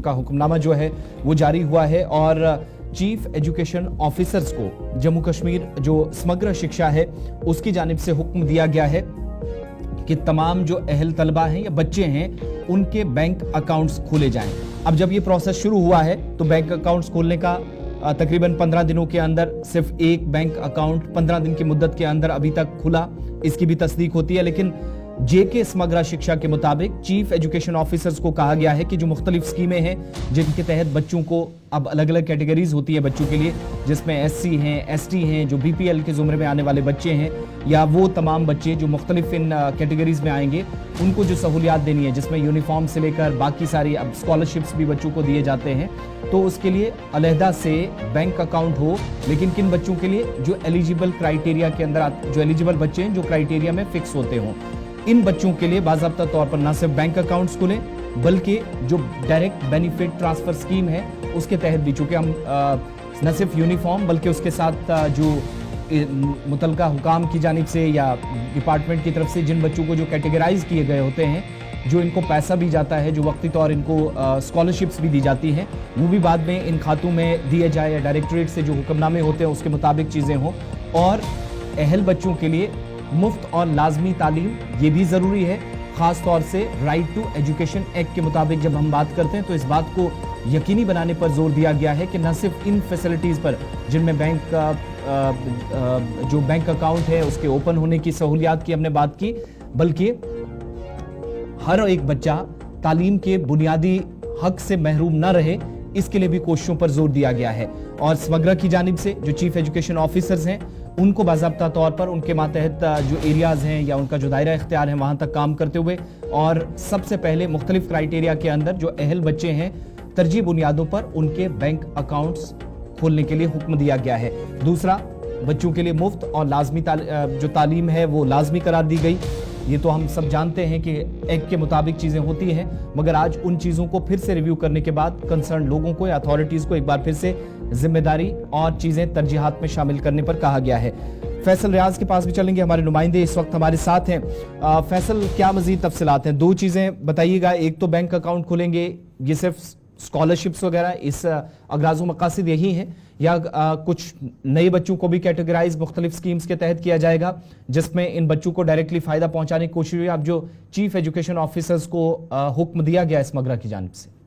का हुक्मनामा जो है वो जारी हुआ है और चीफ एजुकेशन ऑफिसर्स को जम्मू कश्मीर जो समग्र शिक्षा है उसकी जानिब से हुक्म दिया गया है कि तमाम जो अहल तलबा हैं या बच्चे हैं उनके बैंक अकाउंट्स खोले जाएं। अब जब ये प्रोसेस शुरू हुआ है तो बैंक अकाउंट्स खोलने का तकरीबन 15 दिनों के अंदर सिर्फ एक बैंक अकाउंट 15 दिन की मुद्दत के अंदर अभी तक खुला, इसकी भी तस्दीक होती है। लेकिन जेके समग्र शिक्षा के मुताबिक चीफ एजुकेशन ऑफिसर्स को कहा गया है कि जो मुख्तलिफ स्कीमें हैं जिनके तहत बच्चों को अब अलग अलग कैटेगरीज होती है बच्चों के लिए, जिसमें एससी हैं, एसटी हैं, जो बीपीएल के जुमरे में आने वाले बच्चे हैं या वो तमाम बच्चे जो मुख्तलिफ इन कैटेगरीज में आएंगे, उनको जो सहूलियात देनी है जिसमें यूनिफॉर्म से लेकर बाकी सारी अब स्कॉलरशिप्स भी बच्चों को दिए जाते हैं, तो उसके लिए अलहदा से बैंक अकाउंट हो। लेकिन किन बच्चों के लिए? जो एलिजिबल क्राइटेरिया के अंदर, जो एलिजिबल बच्चे हैं जो क्राइटेरिया में फिक्स होते हों, इन बच्चों के लिए बाज़ाब्ता तौर पर न सिर्फ बैंक अकाउंट्स खुलें बल्कि जो डायरेक्ट बेनिफिट ट्रांसफर स्कीम है उसके तहत भी, चूंकि हम न सिर्फ यूनिफॉर्म बल्कि उसके साथ जो मुतलका हुकाम की जानिब से या डिपार्टमेंट की तरफ से जिन बच्चों को जो कैटेगराइज किए गए होते हैं, जो इनको पैसा भी जाता है, जो वक्ती तौर इनको स्कॉलरशिप्स भी दी जाती हैं, वो भी बाद में इन खातों में दिए जाए या डायरेक्टरेट से जो हुक्मनामे होते हैं उसके मुताबिक चीज़ें हों। और अहल बच्चों के लिए मुफ्त और लाजमी तालीम ये भी ज़रूरी है, ख़ास तौर से राइट टू एजुकेशन एक्ट के मुताबिक जब हम बात करते हैं तो इस बात को यकीनी बनाने पर जोर दिया गया है कि न सिर्फ इन फैसिलिटीज़ पर जिनमें बैंक का जो बैंक अकाउंट है उसके ओपन होने की सहूलियात की हमने बात की, बल्कि हर एक बच्चा तालीम के बुनियादी हक से महरूम न रहे, इसके लिए भी कोशिशों पर जोर दिया गया है। और समग्र की जानिब से जो चीफ एजुकेशन ऑफिसर्स हैं उनको बाज़ाब्ता तौर पर उनके मातहत जो एरियाज़ हैं या उनका जो दायरा इख्तियार है वहाँ तक काम करते हुए और सबसे पहले मुख्तलिफ क्राइटेरिया के अंदर जो अहल बच्चे हैं तरजीह बुनियादों पर उनके बैंक अकाउंट्स खोलने के लिए हुक्म दिया गया है। दूसरा, बच्चों के लिए मुफ्त और लाजमी जो तालीम है वो लाजमी करार दी गई। ये तो हम सब जानते हैं कि एक्ट के मुताबिक चीज़ें होती हैं, मगर आज उन चीज़ों को फिर से रिव्यू करने के बाद कंसर्न लोगों को या अथॉरिटीज़ को एक बार फिर से जिम्मेदारी और चीज़ें तरजीहात में शामिल करने पर कहा गया है। फैसल रियाज के पास भी चलेंगे, हमारे नुमाइंदे इस वक्त हमारे साथ हैं। फैसल, क्या मज़ीद तफसीलात हैं? दो चीज़ें बताइएगा, एक तो बैंक अकाउंट खुलेंगे, ये सिर्फ स्कॉलरशिप्स वगैरह इस अगराज़ मकासद यही हैं या कुछ नए बच्चों को भी कैटेगराइज मुख्तलिफ स्कीम्स के तहत किया जाएगा जिसमें इन बच्चों को डायरेक्टली फ़ायदा पहुंचाने की कोशिश हुई? अब जो चीफ एजुकेशन ऑफिसर्स को हुक्म दिया गया इस मगरा की जानिब से।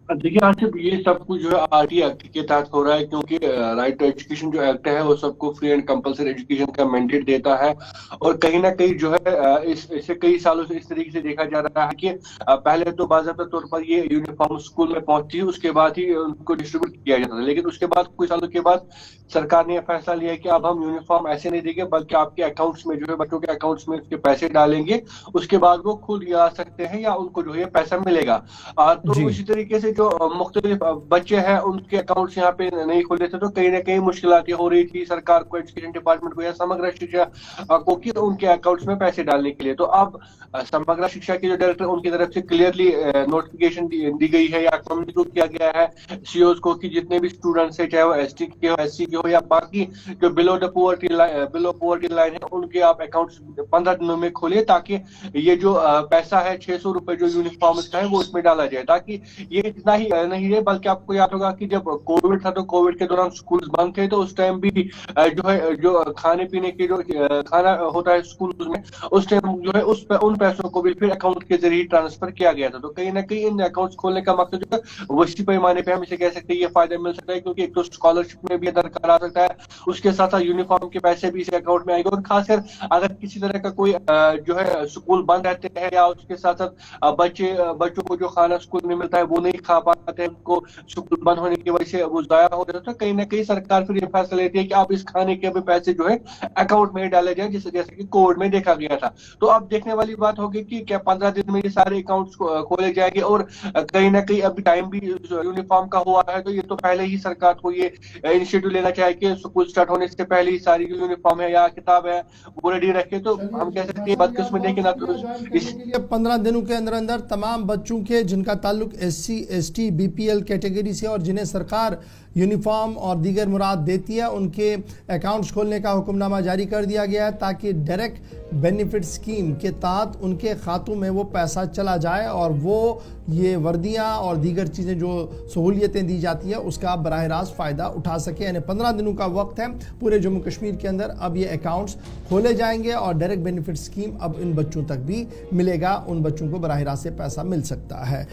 देखिए आसिफ, ये सब कुछ जो है आरटी एक्ट के तहत हो रहा है, क्योंकि राइट टू एजुकेशन जो एक्ट है वो सबको फ्री एंड कंपलसरी एजुकेशन का मैंडेट देता है। और कहीं ना कहीं जो है इससे कई सालों से इस तरीके से देखा जा रहा है कि पहले तो बाज़ाब्ता तौर पर ये यूनिफॉर्म स्कूल में पहुंचती है, उसके बाद ही उनको डिस्ट्रीब्यूट किया जाता था। लेकिन उसके बाद कुछ सालों के बाद सरकार ने यह फैसला लिया कि अब हम यूनिफॉर्म ऐसे नहीं देंगे बल्कि आपके अकाउंट्स में जो है बच्चों के अकाउंट्स में उसके पैसे डालेंगे, उसके बाद वो खुद आ सकते हैं या उनको जो है पैसा मिलेगा। तो इसी तरीके से जो मुख्तलिफ बच्चे हैं उनके अकाउंट्स यहाँ पे नहीं खुले थे, तो कहीं ना कहीं मुश्किलातें हो रही थी सरकार को, एजुकेशन डिपार्टमेंट को या समग्र शिक्षा को कि उनके अकाउंट्स में पैसे डालने के लिए। तो अब समग्र शिक्षा के जो डायरेक्टर उनकी तरफ से क्लियरली नोटिफिकेशन दी गई है या कम्युनिकेट किया गया है सीओज को कि जितने भी स्टूडेंट्स है, चाहे वो एसटी के हो, एससी के हो या बाकी जो बिलो पोवर्टी लाइन है, उनके आप अकाउंट्स 15 दिनों में खोलिए ताकि ये जो पैसा है 600 रुपए जो यूनिफॉर्म का है वो उसमें डाला जाए। ताकि ये इतना ही नहीं है, बल्कि आपको याद होगा कि जब कोविड था तो कोविड के दौरान स्कूल बंद थे, तो उस टाइम भी जो है जो खाने पीने के जो खाना होता है स्कूल में, उस टाइम जो है उन पैसों को भी फिर अकाउंट के जरिए ट्रांसफर किया गया था। तो कहीं ना कहीं इन अकाउंट खोलने का मकसद जो है वसी पैमाने पे हम इसे कह सकते हैं ये फायदा मिल सकता है, क्योंकि एक तो स्कॉलरशिप में भी दरकार आ सकता है, उसके साथ साथ यूनिफॉर्म के पैसे भी इस अकाउंट में आएंगे। और खासकर अगर किसी तरह का कोई जो है स्कूल बंद रहते हैं या उसके साथ साथ बच्चों को जो खाना स्कूल में मिलता है वो नहीं खा पाते, उनको स्कूल बंद होने की वजह से वो जाया हो जाता है, तो कहीं ना कहीं सरकार फिर ये फैसला लेती है कि आप इस खाने के भी पैसे जो है अकाउंट में डाले जाए, जैसे कि कोविड में देखा गया था। तो अब देखने वाली बात होगी कि क्या 15 दिन में ये सारे अकाउंट्स खोले जाएंगे। और कहीं ना कहीं अभी टाइम भी यूनिफॉर्म का हुआ है, तो ये तो पहले ही सरकार को ये इनिशिएटिव लेना चाहिए कि स्कूल स्टार्ट होने से पहले ही सारी यूनिफॉर्म है या किताब है वो रेडी रखे। तो हम कह सकते हैं बदकिस्मती है कि ना तो 15 दिनों के अंदर अंदर तमाम बच्चों के जिनका ताल्लुक एससी ST BPL कैटेगरी से और जिन्हें सरकार यूनिफॉर्म और दीगर मुराद देती है उनके अकाउंट्स खोलने का हुक्मनामा जारी कर दिया गया है ताकि डायरेक्ट बेनिफिट स्कीम के तहत उनके खातों में वो पैसा चला जाए और वो ये वर्दियाँ और दीगर चीज़ें जो सहूलियतें दी जाती है उसका बराह रास्त फ़ायदा उठा सके। यानी 15 दिनों का वक्त है पूरे जम्मू कश्मीर के अंदर, अब ये अकाउंट्स खोले जाएंगे और डायरेक्ट बेनिफिट स्कीम अब इन बच्चों तक भी मिलेगा, उन बच्चों को बराह रास्त से पैसा मिल सकता है।